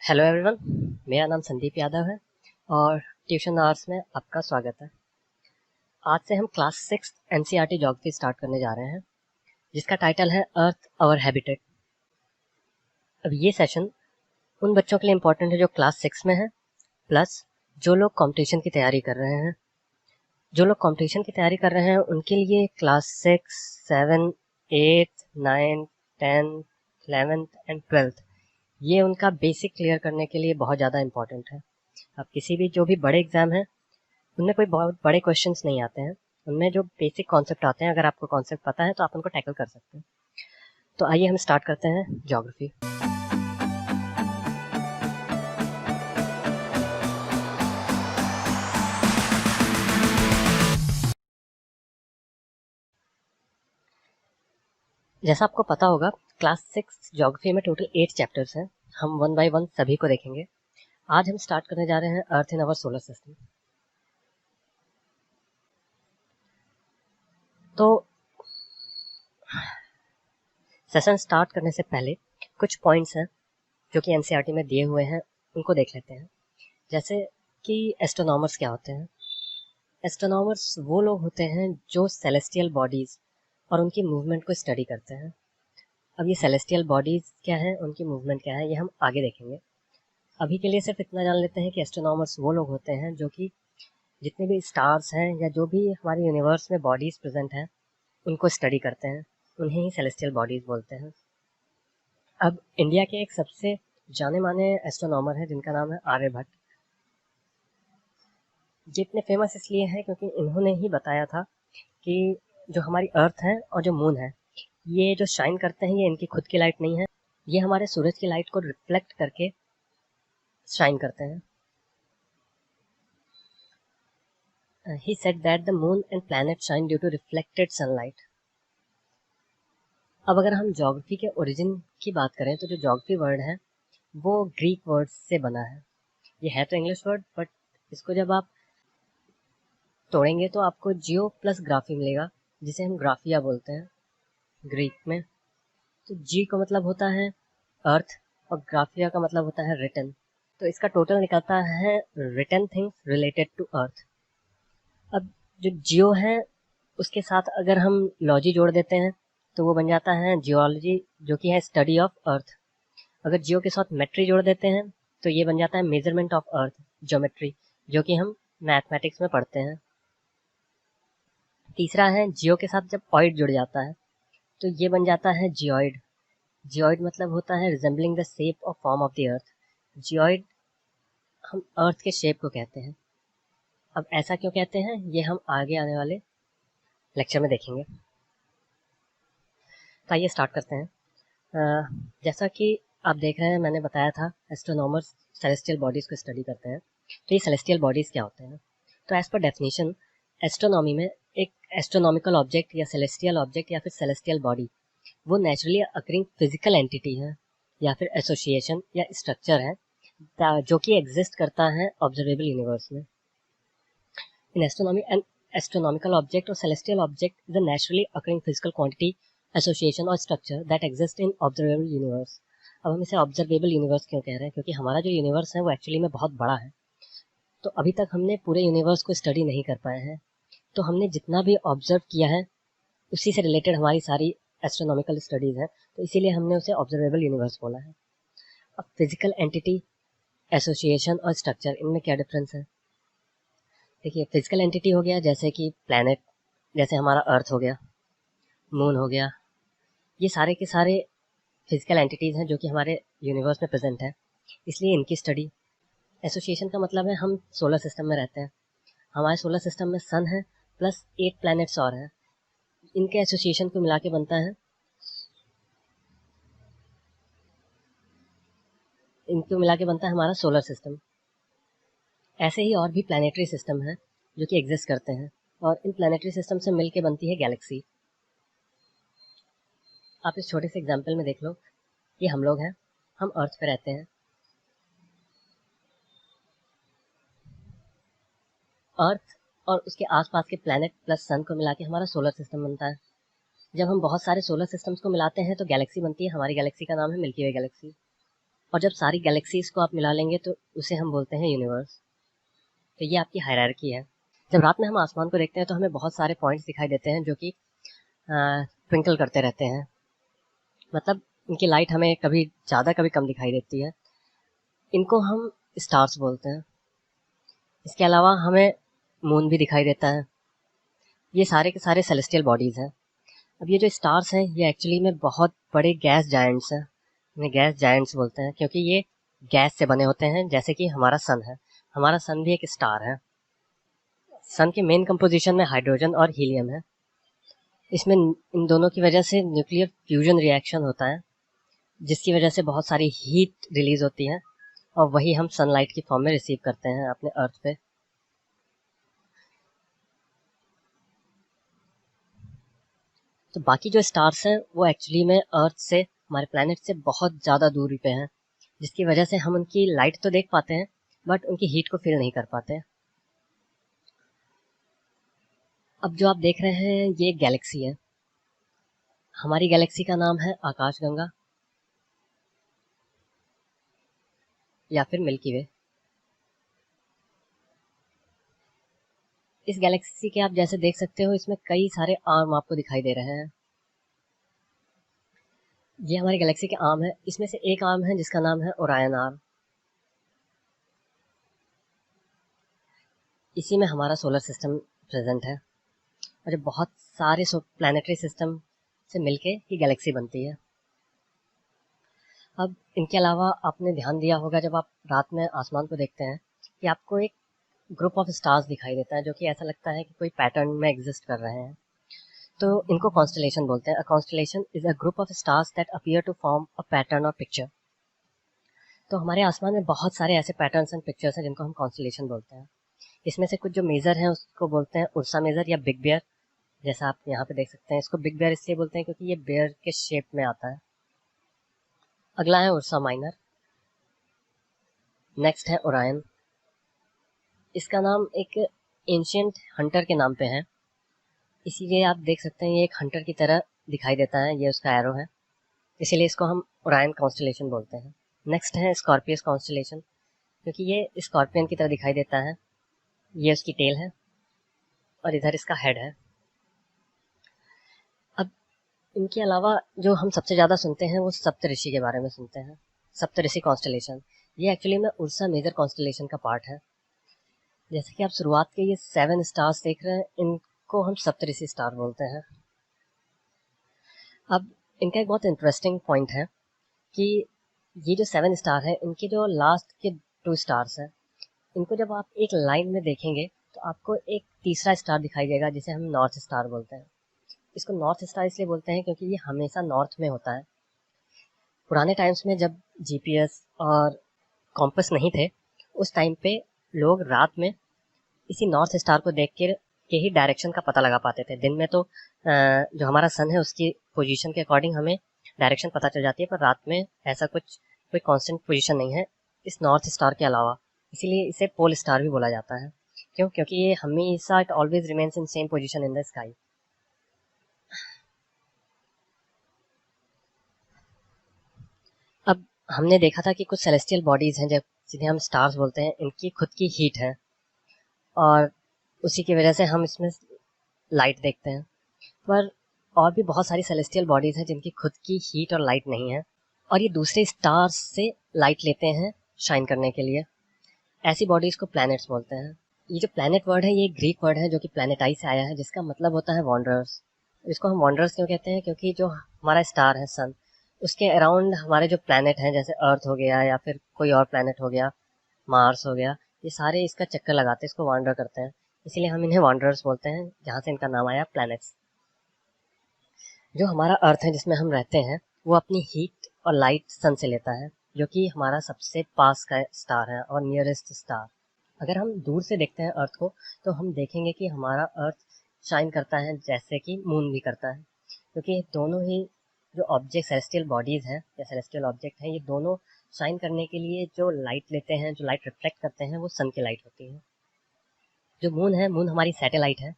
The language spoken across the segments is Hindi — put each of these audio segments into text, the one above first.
हेलो एवरीवन, मेरा नाम संदीप यादव है और ट्यूशन आवर्स में आपका स्वागत है। आज से हम क्लास 6 एनसीईआरटी ज्योग्राफी स्टार्ट करने जा रहे हैं, जिसका टाइटल है अर्थ आवर हैबिटेट। अब ये सेशन उन बच्चों के लिए इम्पोर्टेंट है जो क्लास 6 में है, प्लस जो लोग कंपटीशन की तैयारी कर रहे हैं। जो लोग कंपटीशन की तैयारी कर रहे हैं उनके लिए क्लास 6, 7, 8, 9, 10, 11th एंड 12th ये उनका बेसिक क्लियर करने के लिए बहुत ज़्यादा इम्पोर्टेंट है। अब किसी भी जो भी बड़े एग्जाम है उनमें कोई बहुत बड़े क्वेश्चंस नहीं आते हैं, उनमें जो बेसिक कॉन्सेप्ट आते हैं, अगर आपको कॉन्सेप्ट पता है तो आप उनको टैकल कर सकते हैं। तो आइए हम स्टार्ट करते हैं ज्योग्राफी। जैसा आपको पता होगा, क्लास 6 ज्योग्राफी में टोटल 8 चैप्टर्स हैं। हम वन बाय वन सभी को देखेंगे। आज हम स्टार्ट करने जा रहे हैं अर्थ इन अवर सोलर सिस्टम। तो सेशन स्टार्ट करने से पहले कुछ पॉइंट्स हैं जो कि एनसीईआरटी में दिए हुए हैं, उनको देख लेते हैं। जैसे कि एस्ट्रोनॉमर्स क्या होते हैं। एस्ट्रोनॉमर्स वो लोग होते हैं जो सेलेस्टियल बॉडीज और उनकी मूवमेंट को स्टडी करते हैं। अब ये सेलेस्टियल बॉडीज क्या है, उनकी मूवमेंट क्या है, ये हम आगे देखेंगे। अभी के लिए सिर्फ इतना जान लेते हैं कि एस्ट्रोनॉमर्स वो लोग होते हैं जो कि जितने भी स्टार्स हैं या जो भी हमारे यूनिवर्स में बॉडीज प्रेजेंट हैं उनको स्टडी करते हैं, उन्हें ही सेलेस्टियल बॉडीज बोलते हैं। अब इंडिया के एक सबसे जाने माने एस्ट्रोनॉमर है जिनका नाम है आर्यभट्ट। ये इतने फेमस इसलिए हैं क्योंकि इन्होंने ही बताया था कि जो हमारी अर्थ है और जो मून है, ये जो शाइन करते हैं ये इनकी खुद की लाइट नहीं है, ये हमारे सूरज की लाइट को रिफ्लेक्ट करके शाइन करते हैं। He said that the moon and planet shine due to reflected sunlight. अब अगर हम ज्योग्राफी के ओरिजिन की बात करें तो जो ज्योग्राफी वर्ड है वो ग्रीक वर्ड से बना है। ये है तो इंग्लिश वर्ड, बट इसको जब आप तोड़ेंगे तो आपको जियो प्लस ग्राफी मिलेगा, जिसे हम ग्राफिया बोलते हैं ग्रीक में। तो जी का मतलब होता है अर्थ और ग्राफिया का मतलब होता है रिटन। तो इसका टोटल निकलता है written things related to earth. अब जो जियो है उसके साथ अगर हम लॉजी जोड़ देते हैं तो वो बन जाता है जियोलॉजी, जो कि है स्टडी ऑफ अर्थ। अगर जियो के साथ मेट्री जोड़ देते हैं तो ये बन जाता है मेजरमेंट ऑफ अर्थ, ज्योमेट्री, जो कि हम मैथमेटिक्स में पढ़ते हैं। तीसरा है जियो के साथ जब ऑइड जुड़ जाता है तो ये बन जाता है जियोइड। जियोइड मतलब होता है रिजेंबलिंग द शेप और form of the earth. Geoid हम अर्थ के शेप को कहते हैं। अब ऐसा क्यों कहते हैं ये हम आगे आने वाले लेक्चर में देखेंगे। तो आइए स्टार्ट करते हैं। जैसा कि आप देख रहे हैं, मैंने बताया था एस्ट्रोनॉमर्स सेलेस्टियल बॉडीज को स्टडी करते हैं। तो ये सेलेस्टियल बॉडीज क्या होते हैं? तो एज पर डेफिनेशन एस्ट्रोनॉमी में एक एस्ट्रोनॉमिकल ऑब्जेक्ट या सेलेस्टियल ऑब्जेक्ट या फिर सेलेस्टियल बॉडी वो नेचुरली अकरिंग फिजिकल एंटिटी है या फिर एसोसिएशन या स्ट्रक्चर है जो कि एग्जिस्ट करता है ऑब्जर्वेबल यूनिवर्स में। In astronomy and astronomical object और celestial object is a naturally occurring physical quantity, association और structure that exist in observable universe. अब हम इसे ऑब्जर्वेबल यूनिवर्स क्यों कह रहे हैं? क्योंकि हमारा जो यूनिवर्स है वो एक्चुअली में बहुत बड़ा है। तो अभी तक हमने पूरे यूनिवर्स को स्टडी नहीं कर पाए हैं, तो हमने जितना भी ऑब्जर्व किया है उसी से रिलेटेड हमारी सारी एस्ट्रोनॉमिकल स्टडीज़ हैं, तो इसीलिए हमने उसे ऑब्जर्वेबल यूनिवर्स बोला है। अब फिजिकल एंटिटी, एसोसिएशन और स्ट्रक्चर, इनमें क्या डिफरेंस है? देखिए, फिजिकल एंटिटी हो गया जैसे कि प्लैनेट, जैसे हमारा अर्थ हो गया, मून हो गया, ये सारे के सारे फिजिकल एंटिटीज़ हैं जो कि हमारे यूनिवर्स में प्रेजेंट है, इसलिए इनकी स्टडी। एसोसिएशन का मतलब है हम सोलर सिस्टम में रहते हैं, हमारे सोलर सिस्टम में सन है प्लस 8 प्लैनेट्स और हैं, इनके एसोसिएशन को मिला के बनता है हमारा सोलर सिस्टम। ऐसे ही और भी प्लानिटरी सिस्टम है जो कि एग्जिस्ट करते हैं, और इन प्लानिटरी सिस्टम से मिलके बनती है गैलेक्सी। आप इस छोटे से एग्जाम्पल में देख लो, ये हम लोग हैं, हम अर्थ पे रहते हैं। अर्थ और उसके आसपास के प्लैनेट प्लस सन को मिला के हमारा सोलर सिस्टम बनता है। जब हम बहुत सारे सोलर सिस्टम्स को मिलाते हैं तो गैलेक्सी बनती है, हमारी गैलेक्सी का नाम है मिल्की वे गैलेक्सी। और जब सारी गैलेक्सीज को आप मिला लेंगे तो उसे हम बोलते हैं यूनिवर्स। तो ये आपकी हायरार्की है। जब रात में हम आसमान को देखते हैं तो हमें बहुत सारे पॉइंट्स दिखाई देते हैं जो कि ट्विंकल करते रहते हैं, मतलब इनकी लाइट हमें कभी ज़्यादा कभी कम दिखाई देती है। इनको हम स्टार्स बोलते हैं। इसके अलावा हमें मून भी दिखाई देता है। ये सारे के सारे सेलेस्टियल बॉडीज़ हैं। अब ये जो स्टार्स हैं ये एक्चुअली में बहुत बड़े गैस जायंट्स हैं। इन्हें गैस जायंट्स बोलते हैं क्योंकि ये गैस से बने होते हैं, जैसे कि हमारा सन है। हमारा सन भी एक स्टार है। सन के मेन कंपोजिशन में हाइड्रोजन और हीलियम है। इसमें इन दोनों की वजह से न्यूक्लियर फ्यूजन रिएक्शन होता है, जिसकी वजह से बहुत सारी हीट रिलीज होती है और वही हम सनलाइट की फॉर्म में रिसीव करते हैं अपने अर्थ पे। तो बाकी जो स्टार्स हैं वो एक्चुअली में अर्थ से, हमारे प्लैनेट से बहुत ज़्यादा दूरी पे हैं, जिसकी वजह से हम उनकी लाइट तो देख पाते हैं बट उनकी हीट को फील नहीं कर पाते। अब जो आप देख रहे हैं ये एक गैलेक्सी है। हमारी गैलेक्सी का नाम है आकाशगंगा या फिर मिल्की वे। इस गैलेक्सी के आप जैसे देख सकते हो इसमें कई सारे आर्म आपको दिखाई दे रहे हैं। ये हमारी गैलेक्सी के आर्म है। इसमें से एक आर्म है जिसका नाम है ओरायन आर्म। इसी में हमारा सोलर सिस्टम प्रेजेंट है और जब बहुत सारे प्लानिटरी सिस्टम से मिलके ये गैलेक्सी बनती है। अब इनके अलावा आपने ध्यान दिया होगा जब आप रात में आसमान को देखते हैं कि आपको एक ग्रुप ऑफ स्टार्स दिखाई देता है जो कि ऐसा लगता है कि कोई पैटर्न में एग्जिस्ट कर रहे हैं। तो इनको कॉन्स्टलेशन बोलते हैं। A constellation is a group of stars that appear to form a pattern और पिक्चर। तो हमारे आसमान में बहुत सारे ऐसे पैटर्न्स एंड पिक्चर्स हैं जिनको हम कॉन्स्टलेशन बोलते हैं। इसमें से कुछ जो मेजर हैं उसको बोलते हैं उर्सा मेजर या बिग बेयर। जैसा आप यहाँ पे देख सकते हैं, इसको बिग बेयर इसलिए बोलते हैं क्योंकि ये बेयर के शेप में आता है। अगला है उर्सा माइनर। नेक्स्ट है ओरायन। इसका नाम एक एंशियंट हंटर के नाम पे है, इसीलिए आप देख सकते हैं ये एक हंटर की तरह दिखाई देता है। ये उसका एरो है, इसीलिए इसको हम ओरायन कॉन्स्टलेशन बोलते हैं। नेक्स्ट है स्कॉर्पियस कॉन्स्टलेशन, क्योंकि ये स्कॉर्पियन की तरह दिखाई देता है। ये उसकी टेल है और इधर इसका हेड है। अब इनके अलावा जो हम सबसे ज़्यादा सुनते हैं वो सप्तऋषि के बारे में सुनते हैं। सप्तऋषि कॉन्स्टलेशन ये एक्चुअली में उर्सा मेजर कॉन्स्टलेशन का पार्ट है। जैसे कि आप शुरुआत के ये 7 स्टार्स देख रहे हैं, इनको हम सप्तऋषि स्टार बोलते हैं। अब इनका एक बहुत इंटरेस्टिंग पॉइंट है कि ये जो 7 स्टार है इनके जो लास्ट के 2 स्टार्स हैं, इनको जब आप एक लाइन में देखेंगे तो आपको एक तीसरा स्टार दिखाई देगा जिसे हम नॉर्थ स्टार बोलते हैं। इसको नॉर्थ स्टार इसलिए बोलते हैं क्योंकि ये हमेशा नॉर्थ में होता है। पुराने टाइम्स में जब जीपीएस और कॉम्पस नहीं थे, उस टाइम पे लोग रात में इसी नॉर्थ स्टार को देख के ही डायरेक्शन का पता लगा पाते थे। दिन में तो जो हमारा सन है उसकी पोजीशन के अकॉर्डिंग हमें डायरेक्शन पता चल जाती है, पर रात में ऐसा कुछ कोई कांस्टेंट पोजीशन नहीं है इस नॉर्थ स्टार के अलावा। इसीलिए इसे पोल स्टार भी बोला जाता है। क्यों? क्योंकि ये हमेशा it always remains in same position in the sky. अब हमने देखा था कि कुछ सेलेस्टियल बॉडीज हैं जब जिन्हें हम स्टार्स बोलते हैं, इनकी खुद की हीट है और उसी की वजह से हम इसमें लाइट देखते हैं। पर और भी बहुत सारी सेलेस्टियल बॉडीज हैं जिनकी खुद की हीट और लाइट नहीं है और ये दूसरे स्टार्स से लाइट लेते हैं शाइन करने के लिए। ऐसी बॉडीज को प्लैनेट्स बोलते हैं। ये जो प्लैनेट वर्ड है ये ग्रीक वर्ड है जो कि प्लैनेटाई से आया है, जिसका मतलब होता है वॉन्डरर्स। इसको हम वॉन्डरर्स क्यों कहते हैं? क्योंकि जो हमारा स्टार है सन, उसके अराउंड हमारे जो प्लैनेट हैं जैसे अर्थ हो गया या फिर कोई और प्लैनेट हो गया, मार्स हो गया, ये सारे इसका चक्कर लगाते हैं, इसको वॉन्डर करते हैं। इसीलिए हम इन्हें वॉन्डरर्स बोलते हैं, जहाँ से इनका नाम आया प्लैनेट्स। जो हमारा अर्थ है जिसमें हम रहते हैं वो अपनी हीट और लाइट सन से लेता है, जो कि हमारा सबसे पास का स्टार है और नियरेस्ट स्टार। अगर हम दूर से देखते हैं अर्थ को तो हम देखेंगे कि हमारा अर्थ शाइन करता है जैसे कि मून भी करता है, क्योंकि दोनों ही जो ऑब्जेक्ट सेलेस्टियल बॉडीज़ हैं या सेलेस्टियल ऑब्जेक्ट हैं, ये दोनों शाइन करने के लिए जो लाइट लेते हैं, जो लाइट रिफ्लेक्ट करते हैं, वो सन की लाइट होती है। जो मून है, मून हमारी सैटेलाइट है।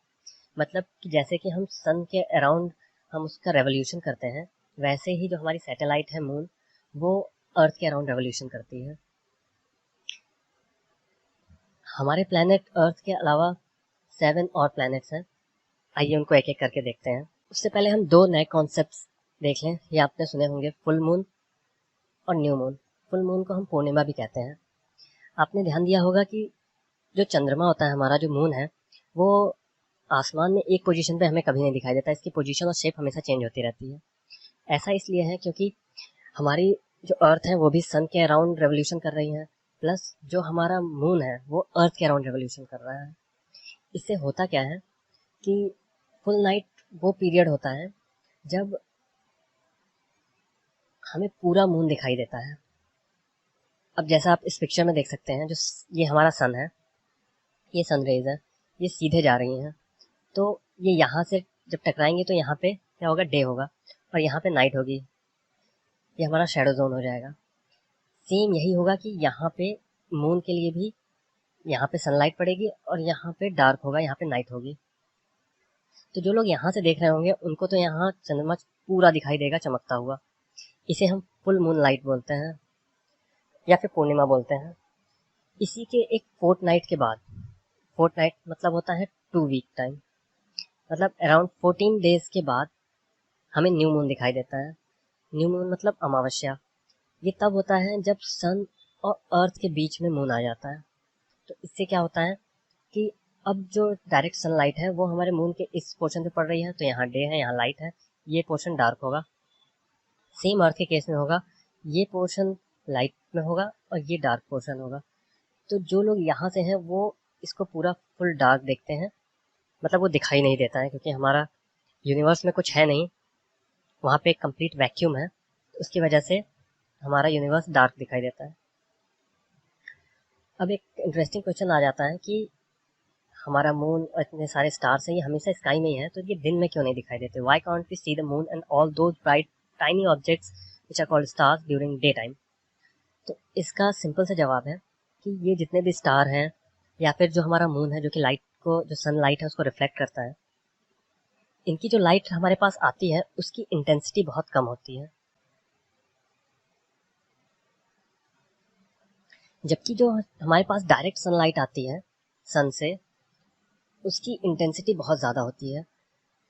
मतलब कि जैसे कि हम सन के अराउंड हम उसका रेवोल्यूशन करते हैं, वैसे ही जो हमारी सैटेलाइट है मून, वो अर्थ के अराउंड रेवोल्यूशन करती है। हमारे प्लैनेट अर्थ के अलावा 7 और प्लैनेट्स हैं। आइए उनको एक एक करके देखते हैं। उससे पहले हम 2 नए कॉन्सेप्ट्स देख लें। ये आपने सुने होंगे, फुल मून और न्यू मून। फुल मून को हम पूर्णिमा भी कहते हैं। आपने ध्यान दिया होगा कि जो चंद्रमा होता है, हमारा जो मून है, वो आसमान में एक पोजीशन पे हमें कभी नहीं दिखाई देता। इसकी पोजीशन और शेप हमेशा चेंज होती रहती है। ऐसा इसलिए है क्योंकि हमारी जो अर्थ है वो भी सन के अराउंड रेवोल्यूशन कर रही है, प्लस जो हमारा मून है वो अर्थ के अराउंड रेवोल्यूशन कर रहा है। इससे होता क्या है कि फुल नाइट वो पीरियड होता है जब हमें पूरा मून दिखाई देता है। अब जैसा आप इस पिक्चर में देख सकते हैं, जो ये हमारा सन है, ये सन रेज है, ये सीधे जा रही हैं, तो ये यहाँ से जब टकराएंगे तो यहाँ पे क्या होगा, डे होगा, और यहाँ पे नाइट होगी। ये हमारा शेडो जोन हो जाएगा। सेम यही होगा कि यहाँ पे मून के लिए भी यहाँ पे सनलाइट पड़ेगी और यहाँ पे डार्क होगा, यहाँ पे नाइट होगी। तो जो लोग यहाँ से देख रहे होंगे उनको तो यहाँ चंद्रमा पूरा दिखाई देगा चमकता हुआ। इसे हम फुल मून लाइट बोलते हैं या फिर पूर्णिमा बोलते हैं। इसी के एक फोर्थ नाइट के बाद, फोर्थ नाइट मतलब होता है 2 वीक टाइम, मतलब अराउंड 14 डेज के बाद हमें न्यू मून दिखाई देता है। न्यू मून मतलब अमावस्या। ये तब होता है जब सन और अर्थ के बीच में मून आ जाता है। तो इससे क्या होता है कि अब जो डायरेक्ट सनलाइट है वो हमारे मून के इस पोर्शन पे पड़ रही है, तो यहाँ डे है, यहाँ लाइट है, ये पोर्शन डार्क होगा। सेम अर्थ के केस में होगा, ये पोर्शन लाइट में होगा और ये डार्क पोर्शन होगा। तो जो लोग यहाँ से हैं वो इसको पूरा फुल डार्क देखते हैं, मतलब वो दिखाई नहीं देता है क्योंकि हमारा यूनिवर्स में कुछ है नहीं, वहाँ पे एक कंप्लीट वैक्यूम है। उसकी वजह से हमारा यूनिवर्स डार्क दिखाई देता है। अब एक इंटरेस्टिंग क्वेश्चन आ जाता है कि हमारा मून और इतने सारे स्टार्स हैं, ये हमेशा स्काई में ही है, तो ये दिन में क्यों नहीं दिखाई देते? Why can't we see the moon and all those bright tiny objects which are called stars during day time? तो इसका सिंपल सा जवाब है कि ये जितने भी स्टार हैं या फिर जो हमारा मून है, जो कि लाइट को, जो सनलाइट है उसको रिफ्लेक्ट करता है, इनकी जो लाइट हमारे पास आती है उसकी इंटेंसिटी बहुत कम होती है। जबकि जो हमारे पास डायरेक्ट सनलाइट आती है सन से, उसकी इंटेंसिटी बहुत ज़्यादा होती है।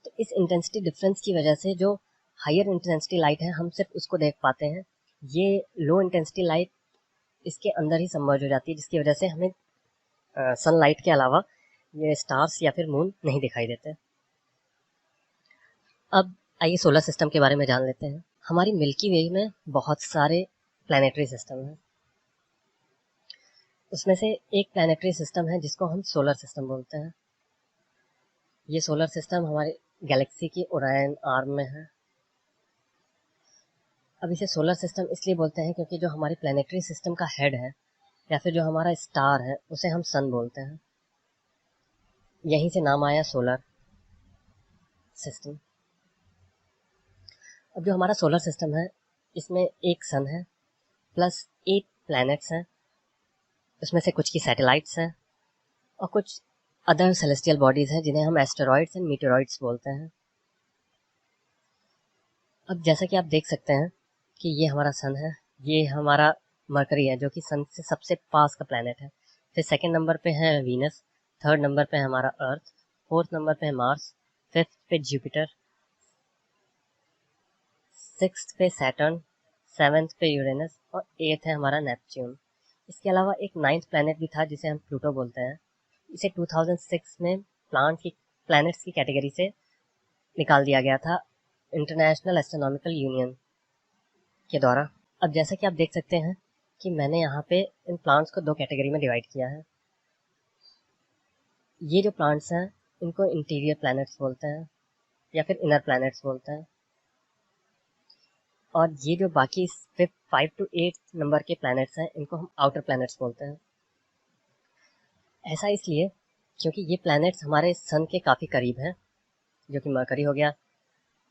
तो इस इंटेंसिटी डिफरेंस की वजह से जो हायर इंटेंसिटी लाइट है हम सिर्फ उसको देख पाते हैं। ये लो इंटेंसिटी लाइट इसके अंदर ही सबमर्ज हो जाती है, जिसकी वजह से हमें सनलाइट के अलावा ये स्टार्स या फिर मून नहीं दिखाई देते। अब आइए सोलर सिस्टम के बारे में जान लेते हैं। हमारी मिल्की वे में बहुत सारे प्लानिटरी सिस्टम हैं। उसमें से एक प्लानिटरी सिस्टम है जिसको हम सोलर सिस्टम बोलते हैं। ये सोलर सिस्टम हमारे गैलेक्सी की ओरायन आर्म में है। अब इसे सोलर सिस्टम इसलिए बोलते हैं क्योंकि जो हमारे प्लानिटरी सिस्टम का हेड है या फिर जो हमारा स्टार है उसे हम सन बोलते हैं। यहीं से नाम आया सोलर सिस्टम। अब जो हमारा सोलर सिस्टम है इसमें एक सन है प्लस 8 प्लैनेट्स हैं। उसमें से कुछ की सैटेलाइट्स हैं और कुछ अदर सेलेस्टियल बॉडीज हैं जिन्हें हम एस्टेरॉइड्स एंड मीटेरॉइड्स बोलते हैं। अब जैसा कि आप देख सकते हैं कि ये हमारा सन है, ये हमारा मरकरी है जो कि सन से सबसे पास का प्लैनेट है। फिर सेकंड नंबर पे है वीनस, थर्ड नंबर पे है हमारा अर्थ, फोर्थ नंबर पे है मार्स, फिफ्थ पे जुपिटर, सिक्स्थ पे सैटर्न, सेवेंथ पे यूरेनस और एट्थ है हमारा नेपच्यून। इसके अलावा एक नाइन्थ प्लैनेट भी था जिसे हम प्लूटो बोलते हैं। इसे 2006 में प्लैनेट्स की कैटेगरी से निकाल दिया गया था इंटरनेशनल एस्ट्रोनॉमिकल यूनियन के द्वारा। अब जैसा कि आप देख सकते हैं कि मैंने यहाँ पे इन प्लांट्स को 2 कैटेगरी में डिवाइड किया है। ये जो प्लांट्स हैं इनको इंटीरियर प्लैनेट्स बोलते हैं या फिर इनर प्लैनेट्स बोलते हैं, और ये जो बाकी 5 to 8 नंबर के प्लैनेट्स हैं इनको हम आउटर प्लैनेट्स बोलते हैं। ऐसा इसलिए क्योंकि ये प्लैनेट्स हमारे सन के काफ़ी करीब हैं, जो कि मरकरी हो गया,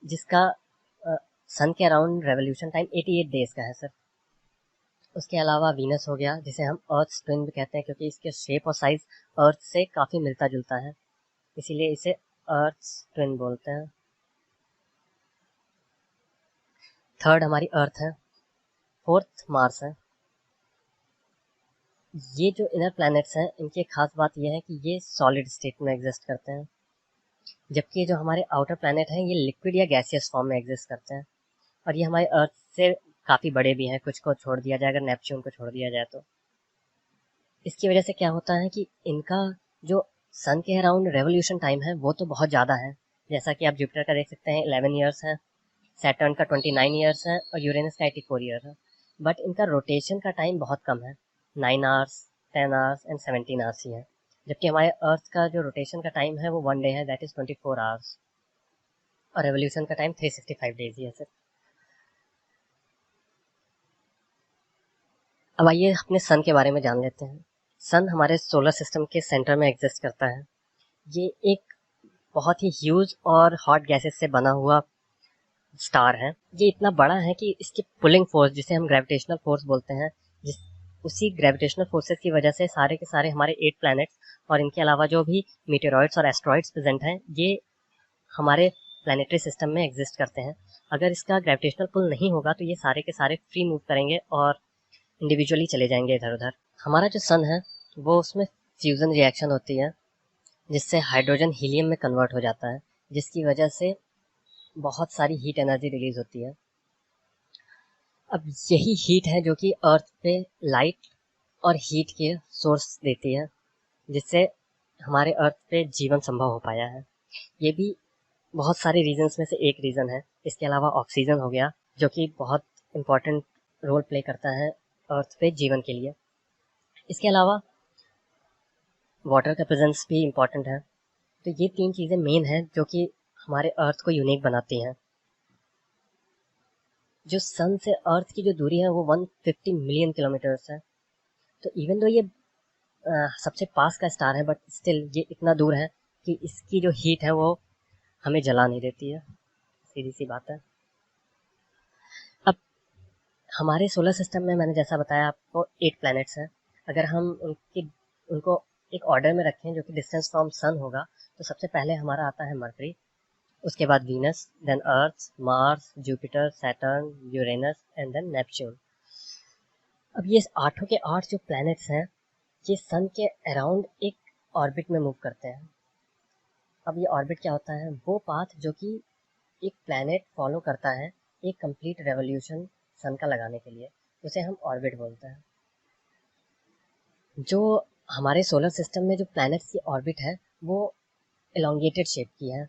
जिसका सन के अराउंड रेवोल्यूशन टाइम 88 डेज का है सर। उसके अलावा वीनस हो गया जिसे हम अर्थ ट्विन भी कहते हैं क्योंकि इसके शेप और साइज अर्थ से काफ़ी मिलता जुलता है, इसीलिए इसे अर्थ ट्विन बोलते हैं। थर्ड हमारी अर्थ है। फोर्थ मार्स है। ये जो इनर प्लैनेट्स हैं इनकी एक खास बात यह है कि ये सॉलिड स्टेट में एग्जिस्ट करते हैं, जबकि जो हमारे आउटर प्लैनेट हैं ये लिक्विड या गैसियस फॉर्म में एग्जिस्ट करते हैं, और ये हमारे अर्थ से काफ़ी बड़े भी हैं, कुछ को छोड़ दिया जाए, अगर नेपच्यून को छोड़ दिया जाए तो। इसकी वजह से क्या होता है कि इनका जो सन के अराउंड रेवोल्यूशन टाइम है वो तो बहुत ज़्यादा है, जैसा कि आप जुपिटर का देख सकते हैं 11 ईयर्स है, सैटर्न का 29 ईयर्स है और यूरेनस का 84 ईयर है। बट इनका रोटेशन का टाइम बहुत कम है, 9 आवर्स, 10 आवर्स एंड 17 आवर्स ही है, जबकि हमारे अर्थ का जो रोटेशन का टाइम है वो 1 डे है, दैट इज़ 24 आवर्स, और रेवोल्यूशन का टाइम 365 डेज ही है सिर्फ। अब आइए अपने सन के बारे में जान लेते हैं। सन हमारे सोलर सिस्टम के सेंटर में एग्जिस्ट करता है। ये एक बहुत ही ह्यूज और हॉट गैसेस से बना हुआ स्टार है। ये इतना बड़ा है कि इसकी पुलिंग फोर्स, जिसे हम ग्रेविटेशनल फोर्स बोलते हैं, जिस उसी ग्रेविटेशनल फोर्सेस की वजह से सारे के सारे हमारे 8 प्लैनेट्स और इनके अलावा जो भी मीटेरॉइड्स और एस्ट्रॉइड्स प्रेजेंट हैं ये हमारे प्लानिटरी सिस्टम में एग्जिस्ट करते हैं। अगर इसका ग्रेविटेशनल पुल नहीं होगा तो ये सारे के सारे फ्री मूव करेंगे और इंडिविजुअली चले जाएंगे इधर उधर। हमारा जो सन है वो उसमें फ्यूज़न रिएक्शन होती है, जिससे हाइड्रोजन हीलियम में कन्वर्ट हो जाता है, जिसकी वजह से बहुत सारी हीट एनर्जी रिलीज होती है। अब यही हीट है जो कि अर्थ पे लाइट और हीट के सोर्स देती है, जिससे हमारे अर्थ पे जीवन संभव हो पाया है। ये भी बहुत सारे रीजंस में से एक रीज़न है। इसके अलावा ऑक्सीजन हो गया, जो कि बहुत इम्पॉर्टेंट रोल प्ले करता है अर्थ पे जीवन के लिए। इसके अलावा वाटर का प्रेजेंस भी इम्पॉर्टेंट है। तो ये 3 चीज़ें मेन हैं जो कि हमारे अर्थ को यूनिक बनाती हैं। जो सन से अर्थ की जो दूरी है वो 150 मिलियन किलोमीटर्स है। तो इवन दो ये सबसे पास का स्टार है, बट स्टिल ये इतना दूर है कि इसकी जो हीट है वो हमें जला नहीं देती है, सीधी सी बात है। अब हमारे सोलर सिस्टम में मैंने जैसा बताया आपको 8 प्लैनेट्स हैं। अगर हम उनको एक ऑर्डर में रखें जो कि डिस्टेंस फ्रॉम सन होगा, तो सबसे पहले हमारा आता है मरकरी, उसके बाद Venus, then Earth, Mars, Jupiter, Saturn, Uranus and then Neptune. अब ये आठों के 8 जो प्लैनेट्स हैं ये सन के अराउंड एक ऑर्बिट में मूव करते हैं। अब ये ऑर्बिट क्या होता है? वो पाथ जो कि एक प्लैनेट फॉलो करता है एक कंप्लीट रेवोल्यूशन सन का लगाने के लिए, उसे हम ऑर्बिट बोलते हैं। जो हमारे सोलर सिस्टम में जो प्लैनेट्स की ऑर्बिट है वो एलोंगेटेड शेप की है,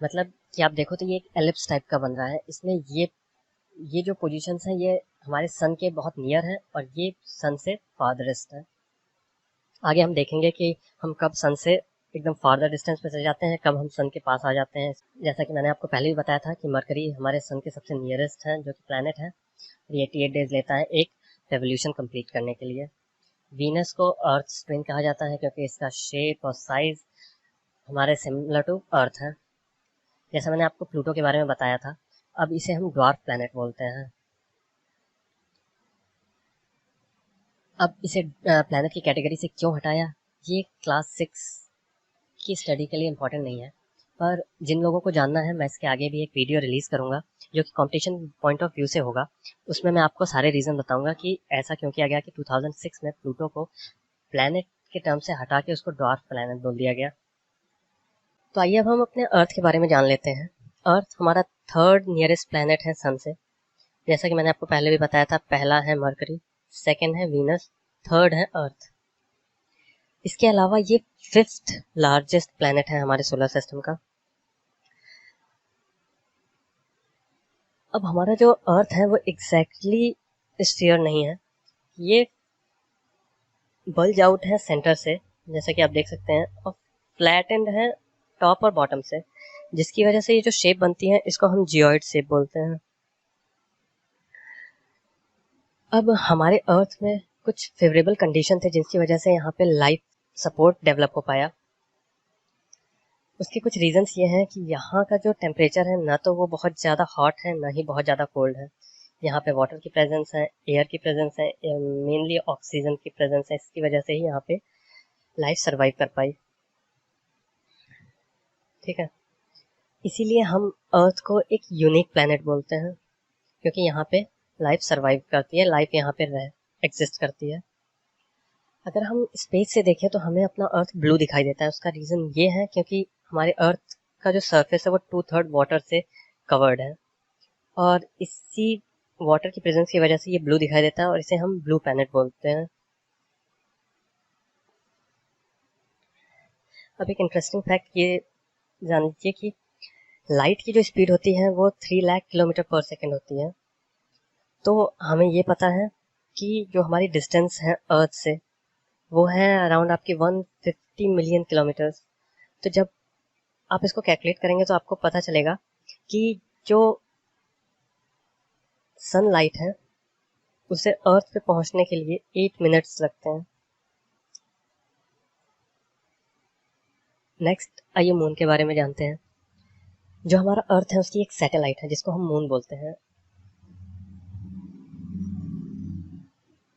मतलब कि आप देखो तो ये एक एलिप्स टाइप का बन रहा है। इसमें ये जो पोजीशंस हैं ये हमारे सन के बहुत नियर है और ये सन से फारदरेस्ट है। आगे हम देखेंगे कि हम कब सन से एकदम फार्दर डिस्टेंस पे चले जाते हैं, कब हम सन के पास आ जाते हैं। जैसा कि मैंने आपको पहले भी बताया था कि मरकरी हमारे सन के सबसे नियरेस्ट है जो कि प्लैनेट है। ये 88 डेज लेता है एक रेवोल्यूशन कंप्लीट करने के लिए। वीनस को अर्थ ट्विन कहा जाता है क्योंकि इसका शेप और साइज हमारे सिमिलर टू अर्थ है। जैसा मैंने आपको प्लूटो के बारे में बताया था, अब इसे हम ड्वार्फ प्लैनेट बोलते हैं। अब इसे प्लैनेट की कैटेगरी से क्यों हटाया, ये क्लास 6 की स्टडी के लिए इम्पोर्टेंट नहीं है, पर जिन लोगों को जानना है मैं इसके आगे भी एक वीडियो रिलीज़ करूँगा जो कि कंपटीशन पॉइंट ऑफ व्यू से होगा। उसमें मैं आपको सारे रीज़न बताऊंगा कि ऐसा क्यों किया गया कि 2006 में प्लूटो को प्लैनेट के टर्म से हटा के उसको ड्वार्फ प्लैनेट बोल दिया गया। तो आइए अब हम अपने अर्थ के बारे में जान लेते हैं। अर्थ हमारा थर्ड नियरेस्ट प्लैनेट है सन से। जैसा कि मैंने आपको पहले भी बताया था, पहला है मरकरी, सेकेंड है वीनस, थर्ड है अर्थ। इसके अलावा ये 5th लार्जेस्ट प्लैनेट है हमारे सोलर सिस्टम का। अब हमारा जो अर्थ है वो एग्जैक्टली स्फीयर नहीं है, ये बल्ज आउट है सेंटर से, जैसा कि आप देख सकते हैं, और फ्लैट एंड है टॉप और बॉटम से, जिसकी वजह से ये जो शेप बनती है इसको हम जियोइड शेप बोलते हैं। अब हमारे अर्थ में कुछ फेवरेबल कंडीशन थे जिनकी वजह से यहाँ पे लाइफ सपोर्ट डेवलप हो पाया। उसके कुछ रीजंस ये हैं कि यहाँ का जो टेम्परेचर है ना तो वो बहुत ज़्यादा हॉट है ना ही बहुत ज़्यादा कोल्ड है। यहाँ पे वाटर की प्रेजेंस है, एयर की प्रेजेंस है, मेनली ऑक्सीजन की प्रेजेंस है। इसकी वजह से ही यहाँ पे लाइफ सर्वाइव कर पाई। ठीक है, इसीलिए हम अर्थ को एक यूनिक प्लैनेट बोलते हैं। क्योंकि यहाँ पे लाइफ सर्वाइव करती है, लाइफ यहाँ पे एग्जिस्ट करती है। अगर हम स्पेस से देखें तो हमें अपना अर्थ ब्लू दिखाई देता है। उसका रीज़न ये है क्योंकि हमारे अर्थ का जो सरफेस है वो 2/3 वाटर से कवर्ड है, और इसी वाटर की प्रेजेंस की वजह से ये ब्लू दिखाई देता है और इसे हम ब्लू प्लैनेट बोलते हैं। अब एक इंटरेस्टिंग फैक्ट ये जान लीजिए कि लाइट की जो स्पीड होती है वो 3 लाख किलोमीटर पर सेकेंड होती है। तो हमें ये पता है कि जो हमारी डिस्टेंस है अर्थ से वो है अराउंड आपकी 150 मिलियन किलोमीटर्स। तो जब आप इसको कैलकुलेट करेंगे तो आपको पता चलेगा कि जो सनलाइट है उसे अर्थ पे पहुंचने के लिए 8 मिनट्स लगते हैं। नेक्स्ट आइए मून के बारे में जानते हैं। जो हमारा अर्थ है उसकी एक सैटेलाइट है जिसको हम मून बोलते हैं।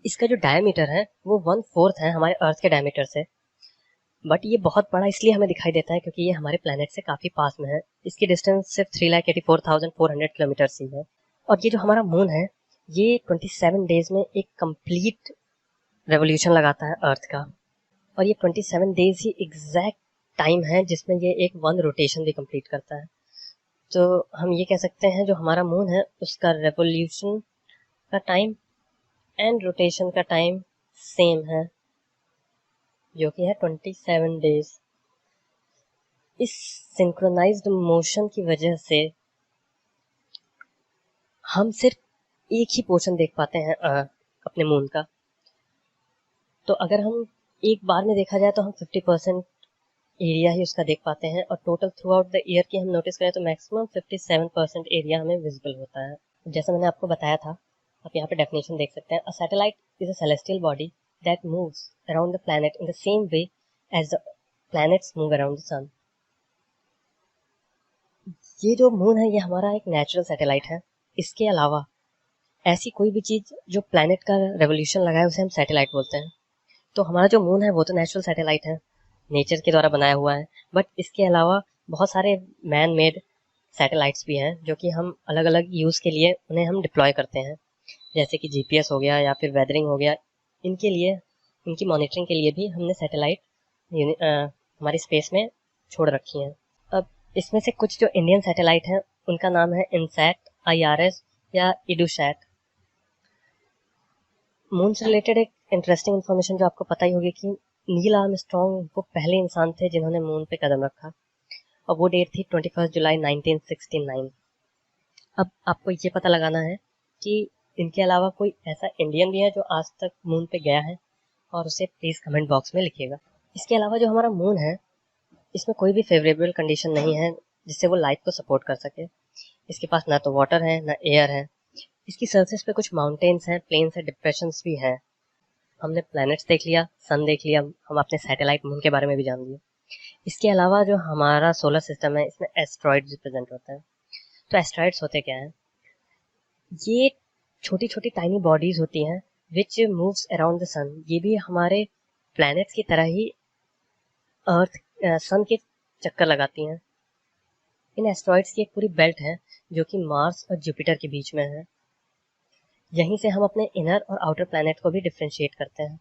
इसका जो डायमीटर है वो 1/4 है हमारे अर्थ के डायमीटर से, बट ये बहुत बड़ा इसलिए हमें दिखाई देता है क्योंकि ये हमारे प्लेनेट से काफ़ी पास में है। इसकी डिस्टेंस सिर्फ 3,84,400 किलोमीटर ही है। और ये जो हमारा मून है ये 27 डेज में एक कंप्लीट रेवोल्यूशन लगाता है अर्थ का, और ये 27 डेज ही एग्जैक्ट टाइम है जिसमें ये एक 1 रोटेशन भी कंप्लीट करता है। तो हम ये कह सकते हैं जो हमारा मून है उसका रेवोल्यूशन का टाइम एंड रोटेशन का टाइम सेम है, जो कि है 27 डेज। इस सिंक्रोनाइज्ड मोशन की वजह से हम सिर्फ एक ही पोर्शन देख पाते हैं अपने मून का। तो अगर हम एक बार में देखा जाए तो हम 50% एरिया ही उसका देख पाते हैं, और total through out the year की हम नोटिस करें तो मैक्सिमम 57% एरिया हमें विजिबल होता है। जैसा मैंने आपको बताया था, आप यहाँ पे डेफिनेशन देख सकते हैं। A satellite is a celestial body that moves around the planet in the same way as the planets move around the sun. ये जो मून है ये हमारा एक नेचुरल सैटेलाइट है। इसके अलावा ऐसी कोई भी चीज़ जो प्लैनेट का रेवोल्यूशन लगाए उसे हम सैटेलाइट बोलते हैं। तो हमारा जो मून है वो तो नेचुरल सैटेलाइट है, नेचर के द्वारा बनाया हुआ है, बट इसके अलावा बहुत सारे मैन मेड सैटेलाइट्स भी हैं जो कि हम अलग अलग यूज़ के लिए उन्हें हम डिप्लॉय करते हैं, जैसे कि जीपीएस हो गया या फिर वेदरिंग हो गया। इनके लिए, इनकी मॉनिटरिंग के लिए भी हमने सैटेलाइट हमारी स्पेस में छोड़ रखी हैं। अब इसमें से कुछ जो इंडियन सैटेलाइट हैं उनका नाम है इनसैट, आईआरएस या इडूसैट। मून से रिलेटेड एक इंटरेस्टिंग इन्फॉर्मेशन जो आपको पता ही होगी कि नील आर्मस्ट्रॉन्ग वो पहले इंसान थे जिन्होंने मून पे कदम रखा, और वो डेट थी 21 जुलाई 1969। अब आपको ये पता लगाना है कि इनके अलावा कोई ऐसा इंडियन भी है जो आज तक मून पे गया है, और उसे प्लीज़ कमेंट बॉक्स में लिखिएगा। इसके अलावा जो हमारा मून है इसमें कोई भी फेवरेबल कंडीशन नहीं है जिससे वो लाइफ को सपोर्ट कर सके। इसके पास ना तो वाटर है ना एयर है। इसकी सरफेस पे कुछ माउंटेन्स हैं, प्लेन्स हैं, डिप्रेशंस भी हैं। हमने प्लैनेट्स देख लिया, सन देख लिया, हम अपने सैटेलाइट मून के बारे में भी जान लिया। इसके अलावा जो हमारा सोलर सिस्टम है इसमें एस्ट्रॉइड्स प्रेजेंट होते हैं। तो एस्ट्रॉइड्स होते क्या हैं? ये छोटी छोटी टाइनी बॉडीज होती हैं विच मूव्स अराउंड द सन। ये भी हमारे प्लैनेट्स की तरह ही अर्थ सन के चक्कर लगाती हैं। इन एस्ट्रॉइड्स की एक पूरी बेल्ट है जो कि मार्स और जुपिटर के बीच में है। यहीं से हम अपने इनर और आउटर प्लैनेट को भी डिफ्रेंशिएट करते हैं।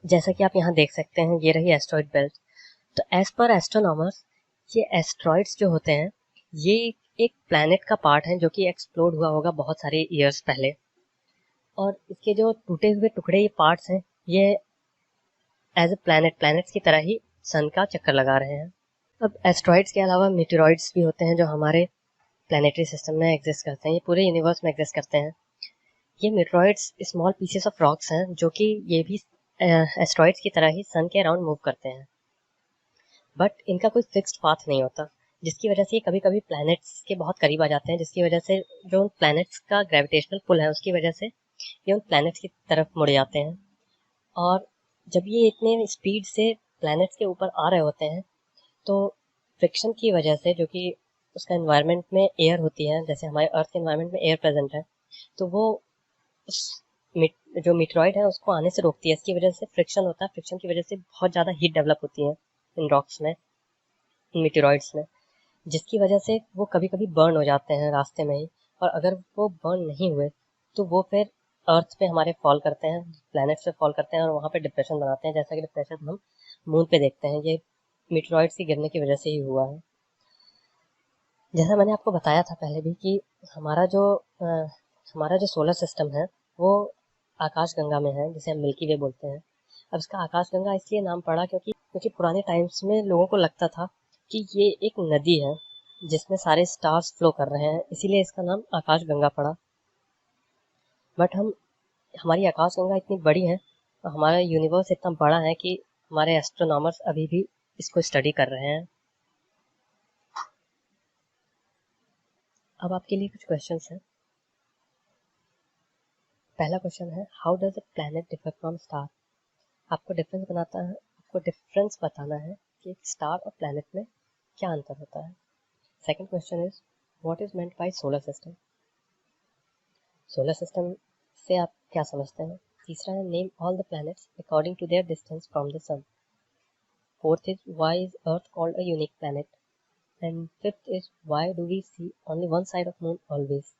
जैसा कि आप यहाँ देख सकते हैं, ये रही एस्ट्रॉइड बेल्ट। तो एज पर एस्ट्रोनॉमर्स ये एस्ट्रॉइड्स जो होते हैं ये एक प्लैनेट का पार्ट है जो कि एक्सप्लोड हुआ होगा बहुत सारे ईयर्स पहले, और इसके जो टूटे हुए टुकड़े ये पार्ट्स हैं ये एज ए प्लैनेट्स की तरह ही सन का चक्कर लगा रहे हैं। अब एस्ट्रॉइड्स के अलावा मीटेरॉइड्स भी होते हैं जो हमारे प्लैनेटरी सिस्टम में एग्जिस्ट करते हैं, ये पूरे यूनिवर्स में एग्जिस्ट करते हैं। ये meteoroids small pieces of rocks हैं जो कि ये भी एस्ट्रॉइड्स की तरह ही सन के अराउंड मूव करते हैं, बट इनका कोई फिक्स्ड पाथ नहीं होता, जिसकी वजह से ये कभी कभी प्लैनेट्स के बहुत करीब आ जाते हैं, जिसकी वजह से जो उन प्लैनेट्स का ग्रेविटेशनल पुल है उसकी वजह से ये उन प्लैनेट्स की तरफ मुड़ जाते हैं। और जब ये इतने स्पीड से प्लैनेट्स के ऊपर आ रहे होते हैं तो फ्रिक्शन की वजह से, जो कि उसका एनवायरनमेंट में एयर होती है, जैसे हमारे अर्थ के एनवायरनमेंट में एयर प्रेजेंट है, तो वो उस जो मीटेरॉइड है उसको आने से रोकती है। इसकी वजह से फ्रिक्शन होता है, फ्रिक्शन की वजह से बहुत ज़्यादा हीट डेवलप होती है इन रॉक्स में, इन मीटेरॉइड्स में। जिसकी वजह से वो कभी कभी बर्न हो जाते हैं रास्ते में ही, और अगर वो बर्न नहीं हुए तो वो फिर अर्थ पे हमारे फॉल करते हैं, प्लैनेट्स पे फॉल करते हैं और वहाँ पे डिप्रेशन बनाते हैं, जैसा कि डिप्रेशन हम मून पे देखते हैं। ये मीटेरॉइड्स की गिरने की वजह से ही हुआ है। जैसा मैंने आपको बताया था पहले भी कि हमारा जो हमारा जो सोलर सिस्टम है वो आकाशगंगा में है, जिसे हम मिल्की वे बोलते हैं। अब इसका आकाशगंगा इसलिए नाम पड़ा क्योंकि पुराने टाइम्स में लोगों को लगता था कि ये एक नदी है जिसमें सारे स्टार्स फ्लो कर रहे हैं, इसीलिए इसका नाम आकाशगंगा पड़ा। बट हमारी आकाशगंगा इतनी बड़ी है और हमारा यूनिवर्स इतना बड़ा है कि हमारे एस्ट्रोनॉमर्स अभी भी इसको स्टडी कर रहे हैं। अब आपके लिए कुछ क्वेश्चंस हैं। पहला क्वेश्चन है, how does a planet differ from star? आपको डिफरेंस बताना है कि एक स्टार और प्लैनेट में क्या अंतर होता है। Second question is, what is meant by solar system? Solar system से आप क्या समझते हैं। तीसरा है, name all the planets according to their distance from the sun. Fourth is, why is Earth called a unique planet? And fifth is, why do we see only one side of moon always?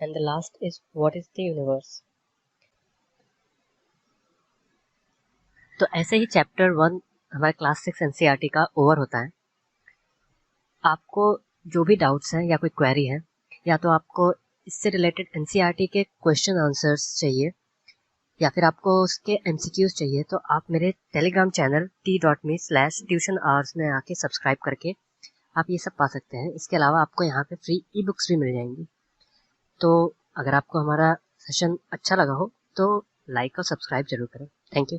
And the last is, what is the universe? तो ऐसे ही चैप्टर 1 हमारे क्लास 6 एनसीईआरटी का ओवर होता है। आपको जो भी डाउट्स हैं या कोई क्वेरी है, या तो आपको इससे रिलेटेड एनसीईआरटी के क्वेश्चन आंसर्स चाहिए या फिर आपको उसके एमसीक्यूज चाहिए, तो आप मेरे टेलीग्राम चैनल t.me/tuition hours में आके सब्सक्राइब करके आप ये सब पा सकते हैं। इसके अलावा आपको यहाँ पे फ्री ई बुक्स भी मिल जाएंगी। तो अगर आपको हमारा सेशन अच्छा लगा हो तो लाइक और सब्सक्राइब जरूर करें। Thank you.